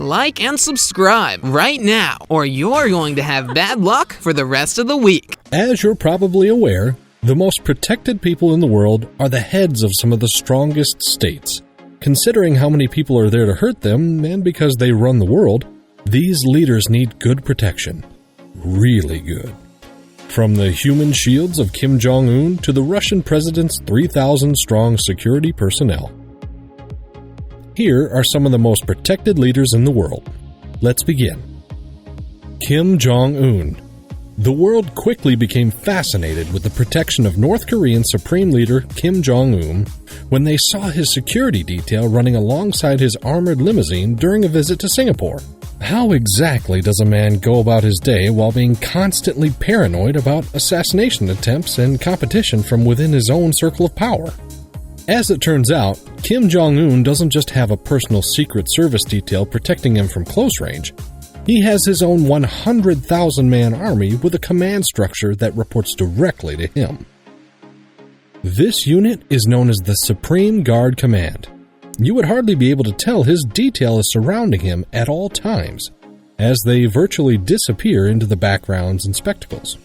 like and subscribe right now, or you're going to have bad luck for the rest of the week. As you're probably aware, the most protected people in the world are the heads of some of the strongest states. Considering how many people are there to hurt them, and because they run the world, these leaders need good protection. Really good. From the human shields of Kim Jong Un to the Russian president's 3,000-strong security personnel. Here are some of the most protected leaders in the world. Let's begin. Kim Jong Un. The world quickly became fascinated with the protection of North Korean Supreme Leader Kim Jong Un when they saw his security detail running alongside his armored limousine during a visit to Singapore. How exactly does a man go about his day while being constantly paranoid about assassination attempts and competition from within his own circle of power? As it turns out, Kim Jong Un doesn't just have a personal Secret Service detail protecting him from close range. He has his own 100,000-man army with a command structure that reports directly to him. This unit is known as the Supreme Guard Command. You would hardly be able to tell his detail is surrounding him at all times, as they virtually disappear into the backgrounds and spectacles.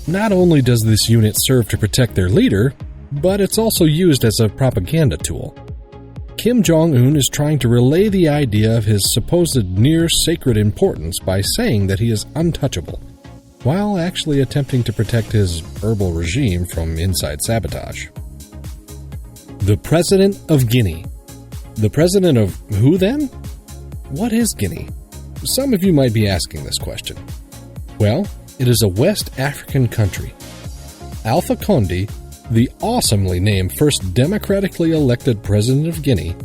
Not only does this unit serve to protect their leader, but it's also used as a propaganda tool. Kim Jong Un is trying to relay the idea of his supposed near-sacred importance by saying that he is untouchable, while actually attempting to protect his herbal regime from inside sabotage. The President of Guinea. The President of who then? What is Guinea? Some of you might be asking this question. Well, it is a West African country. Alpha Condé, the awesomely named first democratically elected president of Guinea,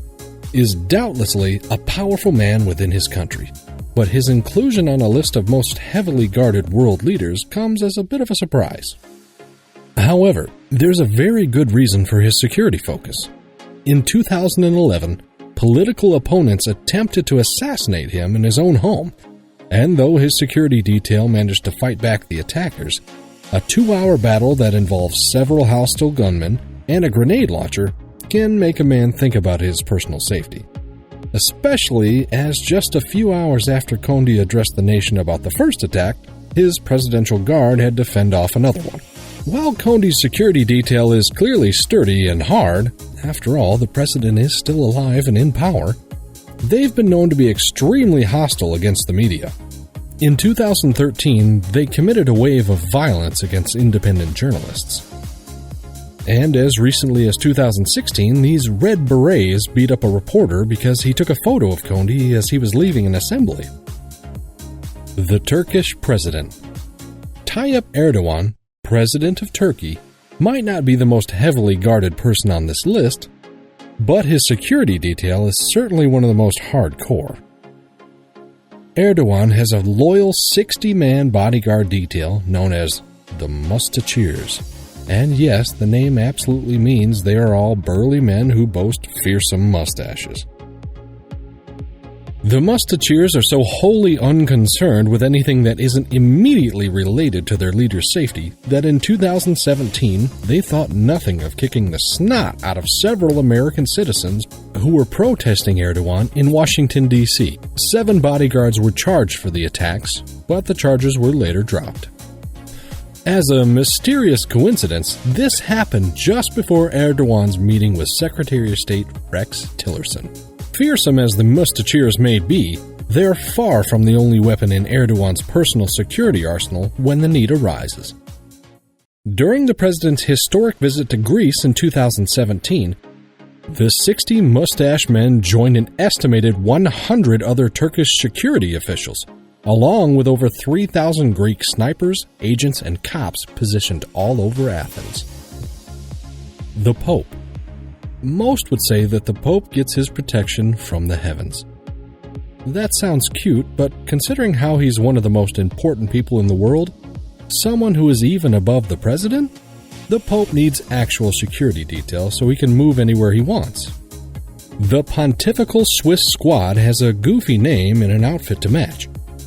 is doubtlessly a powerful man within his country, but his inclusion on a list of most heavily guarded world leaders comes as a bit of a surprise. However, there's a very good reason for his security focus. In 2011, political opponents attempted to assassinate him in his own home, and though his security detail managed to fight back the attackers, a 2-hour battle that involves several hostile gunmen and a grenade launcher can make a man think about his personal safety. Especially as just a few hours after Condé addressed the nation about the first attack, his presidential guard had to fend off another one. While Condé's security detail is clearly sturdy and hard, after all, the president is still alive and in power, they've been known to be extremely hostile against the media. In 2013, they committed a wave of violence against independent journalists. And as recently as 2016, these Red Berets beat up a reporter because he took a photo of Condé as he was leaving an assembly. The Turkish President. Tayyip Erdogan, President of Turkey, might not be the most heavily guarded person on this list, but his security detail is certainly one of the most hardcore. Erdogan has a loyal 60-man bodyguard detail known as the Musketeers. And yes, the name absolutely means they are all burly men who boast fearsome mustaches. The Musketeers are so wholly unconcerned with anything that isn't immediately related to their leader's safety that in 2017 they thought nothing of kicking the snot out of several American citizens who were protesting Erdogan in Washington, D.C. 7 bodyguards were charged for the attacks, but the charges were later dropped. As a mysterious coincidence, this happened just before Erdogan's meeting with Secretary of State Rex Tillerson. Fearsome as the Musketeers may be, they are far from the only weapon in Erdogan's personal security arsenal when the need arises. During the president's historic visit to Greece in 2017, the 60 mustache men joined an estimated 100 other Turkish security officials, along with over 3,000 Greek snipers, agents, and cops positioned all over Athens. The Pope. Most would say that the Pope gets his protection from the heavens. That sounds cute, but considering how he's one of the most important people in the world, someone who is even above the president, the Pope needs actual security detail so he can move anywhere he wants. The Pontifical Swiss Squad has a goofy name and an outfit to match,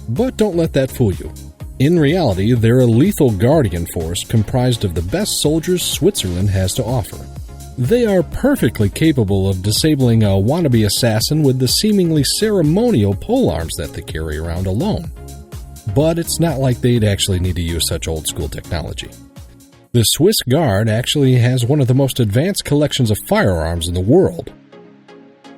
but don't let that fool you. In reality, they're a lethal guardian force comprised of the best soldiers Switzerland has to offer. They are perfectly capable of disabling a wannabe assassin with the seemingly ceremonial polearms that they carry around alone. But it's not like they'd actually need to use such old-school technology. The Swiss Guard actually has one of the most advanced collections of firearms in the world.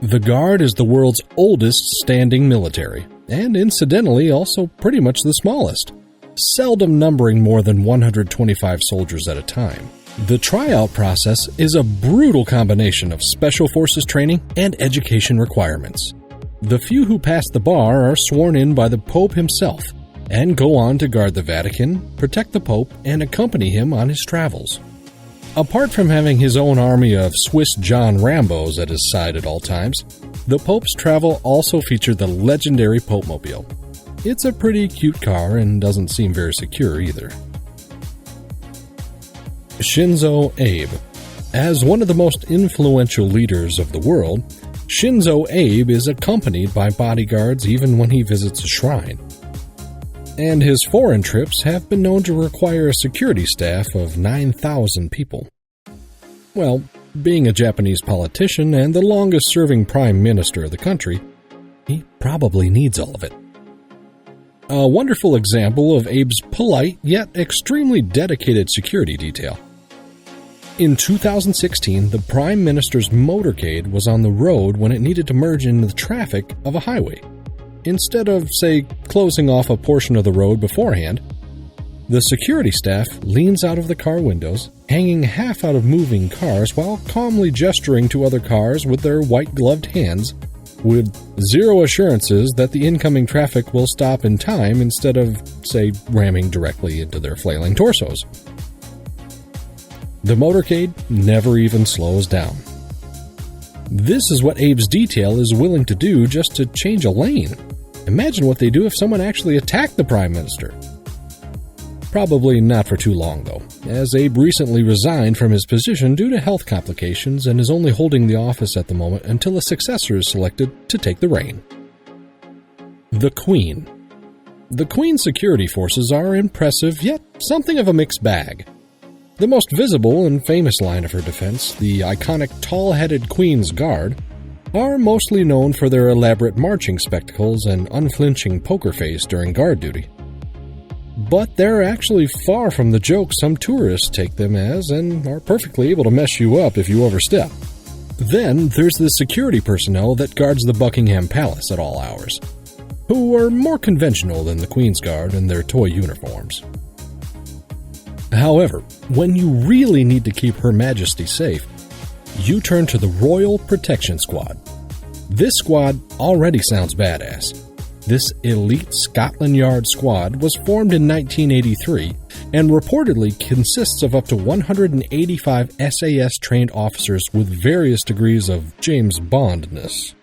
The Guard is the world's oldest standing military, and incidentally also pretty much the smallest, seldom numbering more than 125 soldiers at a time. The tryout process is a brutal combination of special forces training and education requirements. The few who pass the bar are sworn in by the Pope himself, and go on to guard the Vatican, protect the Pope, and accompany him on his travels. Apart from having his own army of Swiss John Rambos at his side at all times, the Pope's travel also featured the legendary Pope-mobile. It's a pretty cute car and doesn't seem very secure either. Shinzo Abe. As one of the most influential leaders of the world, Shinzo Abe is accompanied by bodyguards even when he visits a shrine. And his foreign trips have been known to require a security staff of 9,000 people. Well, being a Japanese politician and the longest-serving prime minister of the country, he probably needs all of it. A wonderful example of Abe's polite yet extremely dedicated security detail. In 2016, the Prime Minister's motorcade was on the road when it needed to merge into the traffic of a highway. Instead of, say, closing off a portion of the road beforehand, the security staff leans out of the car windows, hanging half out of moving cars while calmly gesturing to other cars with their white-gloved hands, with zero assurances that the incoming traffic will stop in time instead of, say, ramming directly into their flailing torsos. The motorcade never even slows down. This is what Abe's detail is willing to do just to change a lane. Imagine what they do if someone actually attacked the Prime Minister. Probably not for too long, though, as Abe recently resigned from his position due to health complications and is only holding the office at the moment until a successor is selected to take the reign. The Queen. The Queen's security forces are impressive, yet something of a mixed bag. The most visible and famous line of her defense, the iconic tall-headed Queen's Guard, are mostly known for their elaborate marching spectacles and unflinching poker face during guard duty. But they're actually far from the joke some tourists take them as and are perfectly able to mess you up if you overstep. Then there's the security personnel that guards the Buckingham Palace at all hours, who are more conventional than the Queen's Guard in their toy uniforms. However, when you really need to keep Her Majesty safe, you turn to the Royal Protection Squad. This squad already sounds badass. This elite Scotland Yard squad was formed in 1983 and reportedly consists of up to 185 SAS-trained officers with various degrees of James Bond-ness.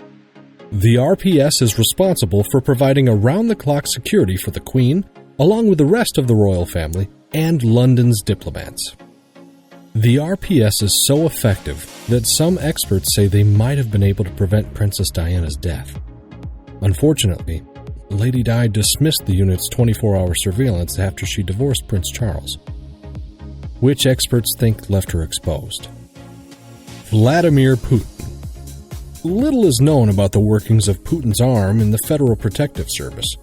The RPS is responsible for providing around-the-clock security for the Queen, along with the rest of the royal family and London's diplomats. The RPS is so effective that some experts say they might have been able to prevent Princess Diana's death. Unfortunately, Lady Di dismissed the unit's 24-hour surveillance after she divorced Prince Charles, which experts think left her exposed. Vladimir Putin. Little is known about the workings of Putin's arm in the Federal Protective Service,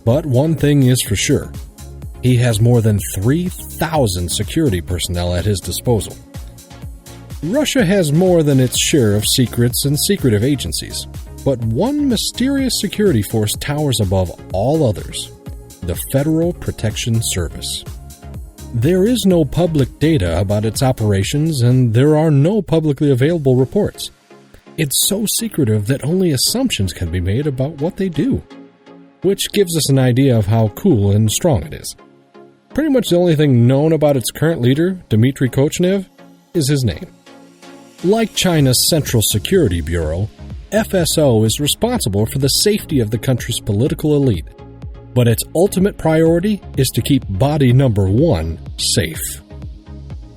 but one thing is for sure. He has more than 3,000 security personnel at his disposal. Russia has more than its share of secrets and secretive agencies, but one mysterious security force towers above all others: the Federal Protection Service. There is no public data about its operations, and there are no publicly available reports. It's so secretive that only assumptions can be made about what they do, which gives us an idea of how cool and strong it is. Pretty much the only thing known about its current leader, Dmitry Kochnev, is his name. Like China's Central Security Bureau, FSO is responsible for the safety of the country's political elite, but its ultimate priority is to keep body number one safe.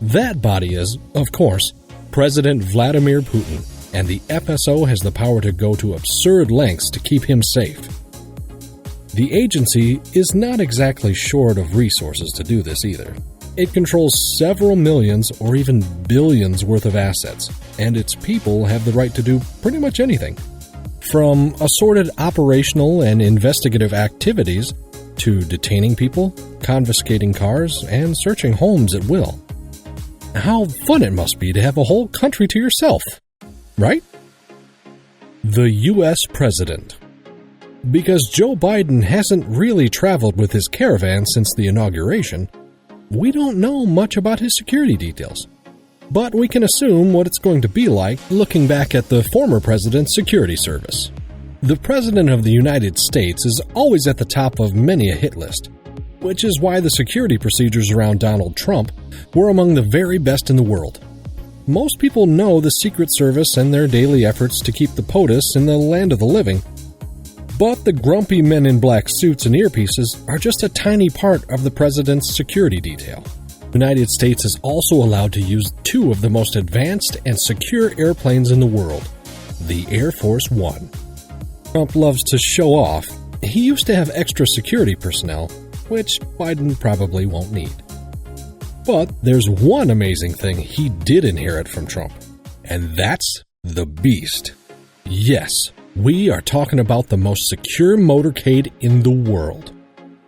That body is, of course, President Vladimir Putin, and the FSO has the power to go to absurd lengths to keep him safe. The agency is not exactly short of resources to do this either. It controls several millions or even billions worth of assets, and its people have the right to do pretty much anything. From assorted operational and investigative activities to detaining people, confiscating cars, and searching homes at will. How fun it must be to have a whole country to yourself, right? The U.S. President. Because Joe Biden hasn't really traveled with his caravan since the inauguration, we don't know much about his security details. But we can assume what it's going to be like looking back at the former president's security service. The President of the United States is always at the top of many a hit list, which is why the security procedures around Donald Trump were among the very best in the world. Most people know the Secret Service and their daily efforts to keep the POTUS in the land of the living, but the grumpy men in black suits and earpieces are just a tiny part of the president's security detail. The United States is also allowed to use two of the most advanced and secure airplanes in the world, the Air Force One. Trump loves to show off. He used to have extra security personnel, which Biden probably won't need. But there's one amazing thing he did inherit from Trump, and that's the Beast. Yes, we are talking about the most secure motorcade in the world.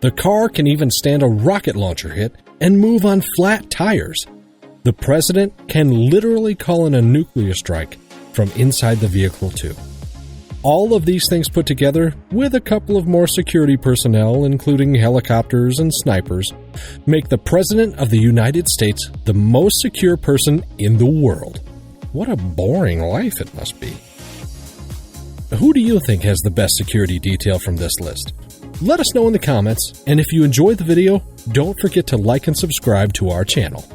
The car can even stand a rocket launcher hit and move on flat tires. The president can literally call in a nuclear strike from inside the vehicle too. All of these things put together, with a couple of more security personnel, including helicopters and snipers, make the President of the United States the most secure person in the world. What a boring life it must be. Who do you think has the best security detail from this list? Let us know in the comments, and if you enjoyed the video, don't forget to like and subscribe to our channel.